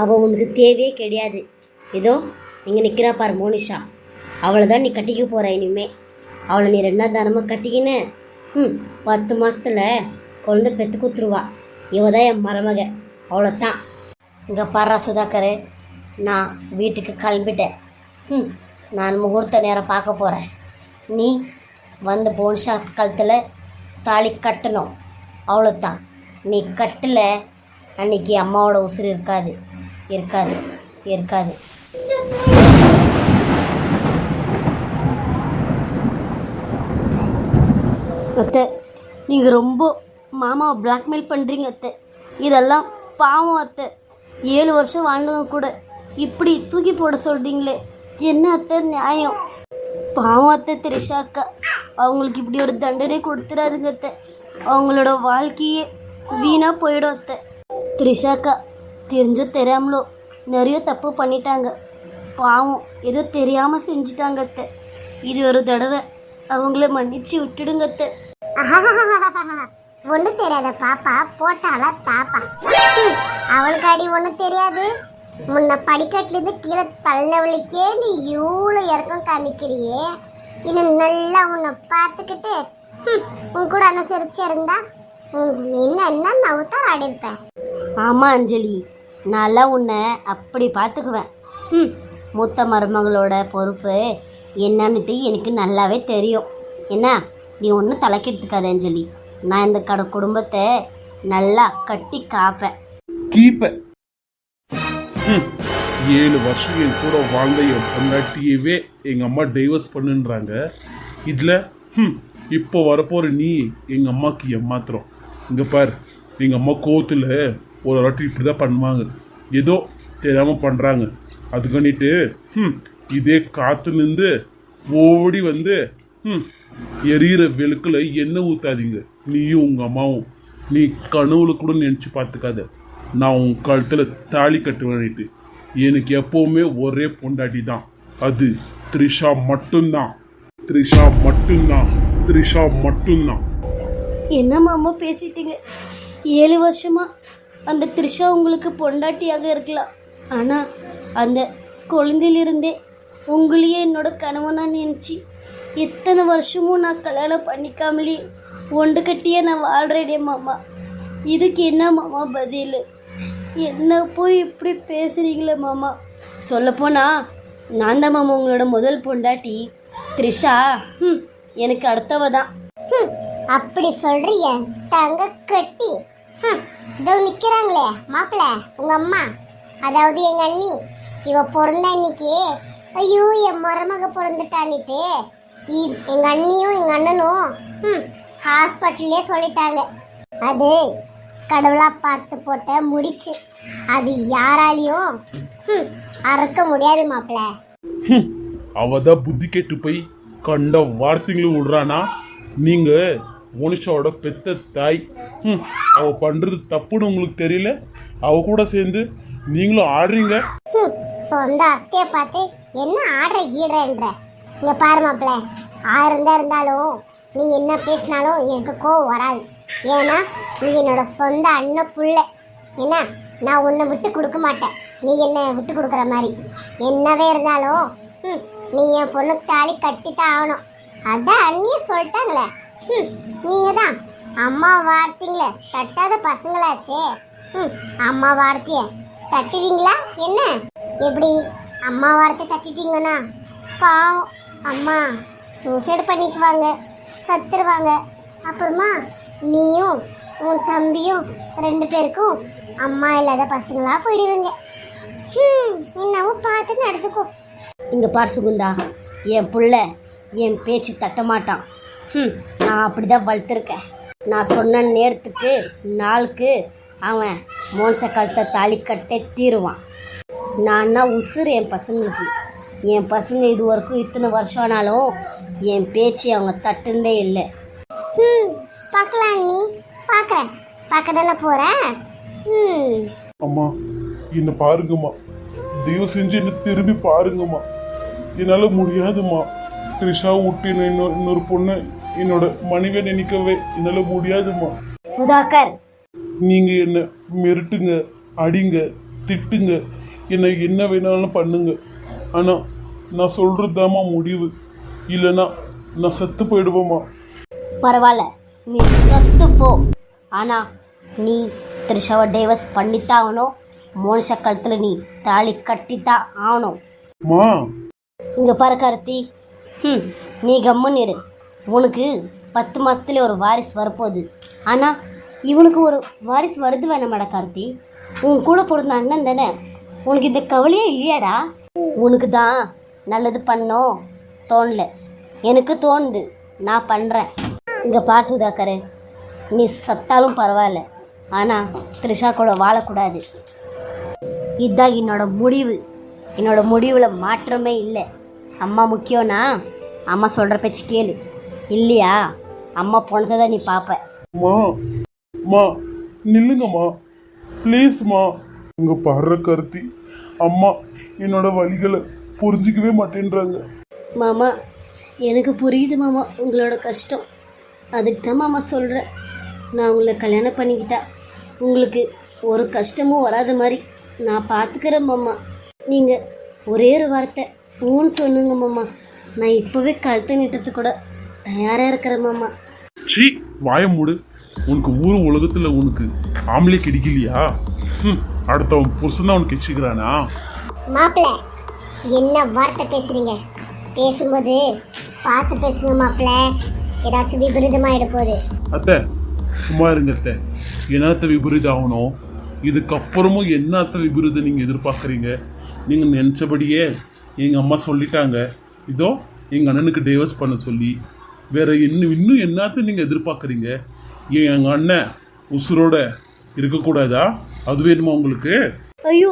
அவள் உனக்கு தேவையே கிடையாது. ஏதோ இங்கே நிற்கிறா பாரு மோனிஷா, அவளை தான் நீ கட்டிக்க போகிற. இனிமே அவளை நீ 2ஆம் தானமாக கட்டிக்கின்னு 10 மாதத்தில் குழந்தை பெற்று கொடுத்துருவா. இவ தான் என் மருமக, அவ்வளோத்தான். இங்கே பாரா சுதாகர், நான் வீட்டுக்கு கிளம்பிட்டேன். நான் முகூர்த்த நேரம் பார்க்க போகிறேன். நீ வந்து போன்ஷா கழுத்தில் தாலி கட்டணும், அவ்வளோத்தான். நீ கட்டலை அன்னைக்கு அம்மாவோட உசுறு இருக்காது இருக்காது இருக்காது. அத்தை, நீங்கள் ரொம்ப மாமாவை பிளாக்மெயில் பண்ணுறீங்க அத்தை. இதெல்லாம் பாவம் அத்தை. 7 வருஷம் வாழ்ந்தவங்க கூட இப்படி தூக்கி போட சொல்கிறீங்களே, என்ன அத்தை நியாயம்? பாவம் அத்தை திரிஷா அக்கா, அவங்களுக்கு இப்படி ஒரு தண்டனை கொடுத்துடாதுங்க அத்தை. அவங்களோட வாழ்க்கையே வீணாக போயிடும் அத்தை. திரிஷா அக்கா தெரிஞ்சோ தெரியாமலோ நிறைய தப்பு பண்ணிட்டாங்க. பாவம் ஏதோ தெரியாமல் செஞ்சிட்டாங்க அத்தை. இது ஒரு தடவை அவங்கள மன்னிச்சு விட்டுடுங்க அத்தை. ஒன்றும் தெரியாத பாப்பா போட்டால தாப்பா. அவளுக்கு அடி ஒன்றும் தெரியாது. முன்ன படிக்கட்டுலேருந்து கீழே தள்ளவளுக்கே நீ இவ்வளோ இறக்கம் காமிக்கிறியே. இன்னும் நல்லா உன்னை பார்த்துக்கிட்டு உன் கூட அனுசரிச்சு இருந்தா என்ன நவுத்தான் ஆடிருப்பேன். ஆமாம் அஞ்சலி, நல்லா உன்னை அப்படி பார்த்துக்குவேன். மூத்த மருமகளோட பொறுப்பு என்னன்னுட்டு எனக்கு நல்லாவே தெரியும். என்ன நீ ஒன்றும் தலைக்கெடுத்துக்காத அஞ்சலி. நான் இந்த குடும்பத்தை நல்லா கட்டி காப்பேன். 7 வருஷம் என் கூட வாழ்ந்த என் பொண்டாட்டியவே எங்கள் அம்மா டைவர்ஸ் பண்ணுன்றாங்க. இதில் இப்போ வரப்போகிற நீ எங்கள் அம்மாவுக்கு ஏமாத்திரம். இங்கே பார், எங்கள் அம்மா கோவத்தில் ஒரு வாட்டி இப்படி தான் பண்ணுவாங்க. ஏதோ தெரியாமல் பண்ணுறாங்க. அதுக்கண்ணிட்டு இதே காற்றுலேருந்து ஓடி வந்து எரியிற வெளுக்கில் எண்ணெய் ஊற்றாதீங்க. நீயும் உங்கள் அம்மாவும். நீ கனவுல கூட நினச்சி பார்த்துக்காத நான் உன் கழுத்தில் தாலி கட்டுவேன்ட்டு. எனக்கு எப்போவுமே ஒரே பொண்டாட்டி தான், அது த்ரிஷா மட்டும்தான். த்ரிஷா மட்டும்தான், த்ரிஷா மட்டும்தான். என்ன மாமா பேசிட்டீங்க? 7 வருஷமா அந்த த்ரிஷா உங்களுக்கு பொண்டாட்டியாக இருக்கலாம். ஆனால் அந்த குழந்தையிலிருந்தே உங்களையே என்னோட கணவனா நினச்சி எத்தனை வருஷமும் நான் கல்யாணம் பண்ணிக்காமலே ஒன்று கட்டியே நான் வாழ்கிறேனே மாமா. இதுக்கு என்ன மாமா பதில்? என்ன போய் இப்படி பேசுகிறீங்களே மாமா? சொல்லப்போனா நான் தான் மாமா உங்களோட முதல் பொண்டாட்டி. த்ரிஷா எனக்கு அடுத்தவ தான். அப்படி சொல்றிய தங்க கட்டி. இதோ நிக்கிறாங்களே மாப்பிள்ள உங்க அம்மா, அதாவது எங்க அண்ணி. இவ பிறந்த அன்னைக்கு ஐயோ என் மருமக பிறந்துட்டான்னுட்டு எங்க அண்ணியும் எங்க அண்ணனும் ஹாஸ்பிட்டல்லே சொல்லிட்டாங்க. அது கடவுளா பார்த்து போட்ட முடிச்சு. அது யாராலையும் அறக்க முடியாது மாப்பிள்ள. அவதான் புத்தி கெட்டு போய் கண்ட வார்த்தைங்களும் விடுறானா? நீங்க மோனிஷாவோட பெத்த தாய். அவ பண்றது தப்புன்னு உங்களுக்கு தெரியல? அவ கூட சேர்ந்து நீங்களும் ஆடுறீங்க. சொந்த அத்தைய பார்த்து என்ன ஆடுற கீடுறன்ற. இங்க பாரு மாப்பிள்ள, 1000 இருந்தாலும் நீ என்ன பேசினாலும் எனக்கு கோவம் வராது. ஏன்னா நீ என்னோட சொந்த அண்ணன் புள்ள. என்ன நான் உன்னை விட்டு கொடுக்க மாட்டேன், நீ என்ன விட்டு கொடுக்குற மாதிரி. என்னவே இருந்தாலும் நீ என் பொண்ணுக்கு தாலி கட்டித்தான் ஆகணும். அதான் அண்ணியே சொல்லிட்டாங்களே. நீங்க தான் அம்மா வார்த்தைங்கள தட்டாத பசங்களாச்சே. அம்மா வார்த்தைய தட்டுவீங்களா என்ன? எப்படி அம்மா வார்த்தை தட்டிட்டீங்கன்னா பாவம் அம்மா சூசைடு பண்ணிக்குவாங்க, சத்துருவாங்க. அப்புறமா நீயும் உன் தம்பியும் 2 பேருக்கும் அம்மா இல்லாத பசங்களா போயிடுவீங்க. என்னவும் பார்த்து நடந்துக்கோ. இங்கே பார் சுகுந்தா, என் புள்ள என் பேச்சு தட்ட மாட்டான். நான் அப்படி தான் வளர்த்துருக்கேன். நான் சொன்ன நேரத்துக்கு நாளுக்கு அவன் மோன்ச கழுத்தை தாலி கட்டே தீருவான். நான்னா உசுறு என் பசங்களுக்கு. என் பசங்க இது வரைக்கும் இத்தனை வருஷம் ஆனாலும் என் பேச்சு அவங்க தட்டுந்தே இல்லை. பார்க்கலாம் நீ பார்க்குறேன், பார்க்க தானே போகிறேன். அம்மா என்ன பாருங்கம்மா, தயவு செஞ்சு என்ன திரும்பி பாருங்கம்மா. என்னால் முடியாதும்மா. த்ரிஷா விட்டு இன்னொரு பொண்ணு என்னோட மனைவியை நினைக்கவே என்னால் முடியாதும்மா. சுதாகர், நீங்க என்ன மிரட்டுங்க, அடிங்க, திட்டுங்க, என்னை என்ன வேணாலும் பண்ணுங்க. ஆனால் நான் சொல்கிறதாம்மா முடிவு, இல்லைன்னா நான் செத்து போயிடுவோம்மா. பரவாயில்ல, நீ சத்து போ. ஆனால் நீ த்ரிஷாவை டைவர்ஸ் பண்ணித்தான் ஆகணும். மோனிஷா கழுத்தில் நீ தாலி கட்டித்தான் ஆகணும். மா, இங்கே பாரு கார்த்தி, நீ கம்முன்னு இரு. உனக்கு 10 மாதத்துல ஒரு வாரிசு வரப்போகுது. ஆனால் இவனுக்கு ஒரு வாரிசு வருது வேணாமாடா கார்த்தி? உன் கூட பிறந்த அண்ணன் தானே, உனக்கு இந்த கவலையே இல்லையாடா? உனக்கு தான் நல்லது பண்ணோம் தோணல, எனக்கு தோணுது, நான் பண்ணுறேன். இங்கே பார் சுதாகர், நீ சத்தாலும் பரவாயில்ல, ஆனால் த்ரிஷா கூட வாழக்கூடாது. இதுதான் என்னோட முடிவு. என்னோட முடிவில் மாற்றமே இல்லை. அம்மா முக்கியம்னா அம்மா சொல்கிற பேச்சு கேளு, இல்லையா அம்மா போனதை தான் நீ பார்ப்ப. மா, மா நில்லுங்கம்மா, ப்ளீஸ்மா. இங்கே பாடுற கருத்தி, அம்மா என்னோட வழிகளை புரிஞ்சிக்கவே மாட்டேன்றாங்க. மாமா, எனக்கு புரியுது மாமா உங்களோட கஷ்டம். அதுக்கு தான் மாமா சொல்கிறேன், நான் உங்களை கல்யாணம் பண்ணிக்கிட்டா உங்களுக்கு ஒரு கஷ்டமும் வராத மாதிரி நான் பார்த்துக்கிறேன் மாமா. நீங்கள் ஒரே ஒரு வார்த்தை ஊன்னு சொன்னுங்க மாமா, நான் இப்போவே கழுத்தை நீட்டத்துக்கு கூட தயாராக இருக்கிறேன் மாமா. சீ, வாய மூடு. உனக்கு ஊர் உலகத்தில் உனக்கு ஆம்பளை கிடைக்கலையா? அடுத்தவன் புருஷன் தான் உனக்கு வச்சுக்கிறானா? மாப்பிள்ள, என்ன வார்த்தை பேசுறீங்க? பேசும்போது பார்த்து பேசுங்க மாப்பிள்ள, ஏதாச்சும் விபரீதமாயிட போகுது. அத்தை சும்மா இருங்க அத்தை. என்னத்த விபரீதம் ஆகணும்? இதுக்கப்புறமும் என்னத்த விபரீதம் நீங்கள் எதிர்பார்க்குறீங்க? நீங்கள் நினச்சபடியே எங்கள் அம்மா சொல்லிட்டாங்க, இதோ எங்கள் அண்ணனுக்கு டைவர்ஸ் பண்ண சொல்லி. வேற இன்னும் என்னத்த நீங்கள் எதிர்பார்க்குறீங்க? எங்கள் அண்ணன் உசுரோட இருக்கக்கூடாதா? அது வேணுமா உங்களுக்கு? ஐயோ,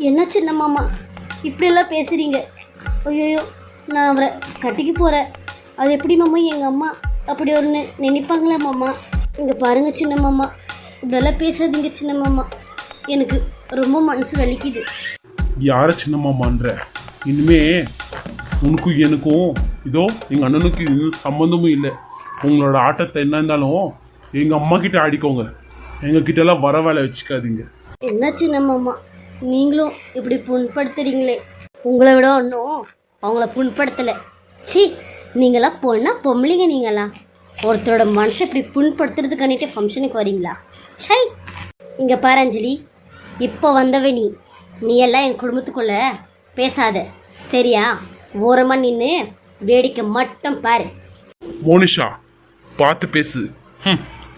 என்ன சின்ன மாமா இப்படியெல்லாம் பேசுகிறீங்க? ஐயோ, நான் அவரை கட்டிக்க போகிறேன். அது எப்படி மாமா எங்கள் அம்மா அப்படி ஒன்று நினைப்பாங்களே மாமா? இங்கே பாருங்கள் சின்ன மாமா, இப்படியெல்லாம் பேசாதீங்க சின்ன மாமா, எனக்கு ரொம்ப மனசு வலிக்குது. யார சின்ன மாமான்ற? இனிமே உனக்கும் எனக்கும் இதோ எங்கள் அண்ணனுக்கு சம்மந்தமும் இல்லை. உங்களோட ஆட்டத்தை என்ன இருந்தாலும் எங்கள் அம்மா கிட்ட ஆடிக்கோங்க, எங்ககிட்டலாம் வர வேலை வச்சுக்காதீங்க. என்ன சின்ன மாமா, நீங்களும் இப்படி புண்படுத்துறீங்களே? உங்களை விட ஒன்றும் அவங்கள புண்படுத்தலை. சி, நீங்களாம் பொம்பளைங்க. நீங்களாம் ஒருத்தரோட மனசை இப்படி புண்படுத்துறதுக்கானிட்டு ஃபங்க்ஷனுக்கு வரீங்களா? சை, இங்கே பாரு அஞ்சலி, இப்போ வந்தவே நீ எல்லாம் என் குடும்பத்துக்குள்ள பேசாத, சரியா? ஓரமாக நின்று வேடிக்கை மட்டும் பாரு. மோனிஷா, பார்த்து பேசு.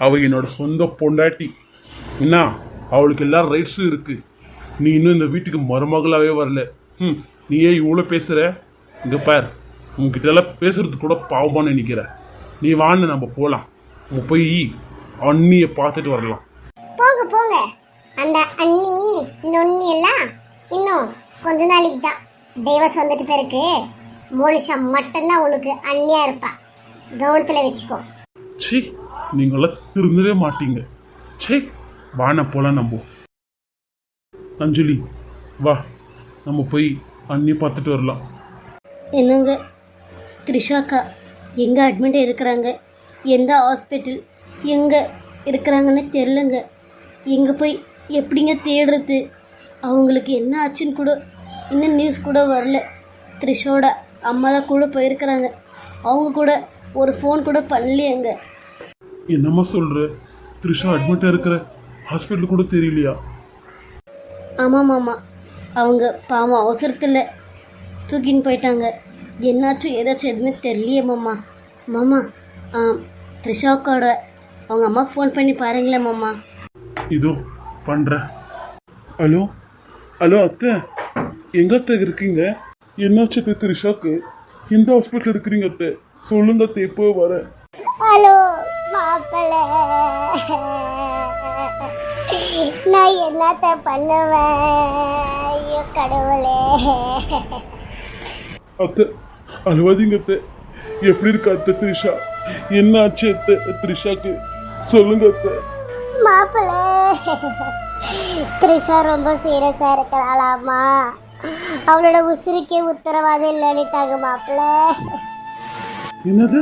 அவ என்னோட சொந்த பொண்டாட்டி, என்ன அவளுக்கு எல்லா ரைட்ஸும் இருக்கு. நீ இன்னும் இந்த வீட்டுக்கு மருமகளாவே வரல. நீ ஏன் இவ்வளோ பேசுற? இங்கே பார், உங்ககிட்ட எல்லாம் பேசுறது கூட பாவமானு நினைக்கிற. நீ வான்னு நம்ம போகலாம், நம்ம போய் அண்ணியை பார்த்துட்டு வரலாம். போங்க போங்க, அந்த அண்ணி நொண்ணி எல்லாம் இன்னும் கொஞ்ச நாளைக்கு தான். டைவர்ஸ் வந்துட்டு பிறகு மோனிஷா மட்டும்தான் உனக்கு அண்ணியா இருப்பா, கவனத்தில் வச்சுக்கோ. சீ, நீங்களாம் திருந்தவே மாட்டீங்க. சே, வான போலாம் நம்ம. அஞ்சலி வா, நம்ம போய் அண்ணி பார்த்துட்டு வரலாம். என்னங்க த்ரிஷாக்கா எங்கே அட்மிட் இருக்கிறாங்க, எந்த ஹாஸ்பிட்டல் எங்கே இருக்கிறாங்கன்னு தெரிலங்க. எங்கே போய் எப்படிங்க தேடுறது? அவங்களுக்கு என்ன ஆச்சுன்னு கூட இன்னும் நியூஸ் கூட வரல. த்ரிஷோட அம்மா தான் கூட போயிருக்கிறாங்க, அவங்க கூட ஒரு ஃபோன் கூட பண்ணலையேங்க. என்னம்மா சொல்ற? த்ரிஷா அட்மிட்டாக இருக்கிற ஹாஸ்பிட்டல் கூட தெரியலையா? ஆமாம் மாமா, அவங்க பாவம் அவசரத்தில் தூக்கின்னு போயிட்டாங்க. என்னாச்சும் ஏதாச்சும் எதுவுமே தெரியலையே மாமா. மாமா, த்ரிஷாக்கோட அவங்க அம்மாவுக்கு ஃபோன் பண்ணி பாருங்களேன் மாமா. இதோ பண்ணுறேன். ஹலோ ஹலோ அத்தை, எங்க அத்தை இருக்கீங்க? என்னாச்சு அத்தை த்ரிஷாக்கு? எந்த ஹாஸ்பிட்டல் இருக்கிறீங்க அத்தை? சொல்லுங்க அத்தை, எப்போ வர? ஹலோ மாப்பிள்ள, நான் என்னத்த பண்ணுவேன்? ஐயோ கடவுளே. அத்தை அழுவாதீங்க அத்தை. எப்படி இருக்கா அத்தை த்ரிஷா? என்ன ஆச்சு அத்தை த்ரிஷாக்கு? சொல்லுங்க அத்தை. மாப்பிள்ள, த்ரிஷா ரொம்ப சீரியஸா இருக்கலாமா? அவளோட உசிரிக்கே உத்தரவாதம் இல்லைன்னுட்டாங்க மாப்பிள்ள. என்னது?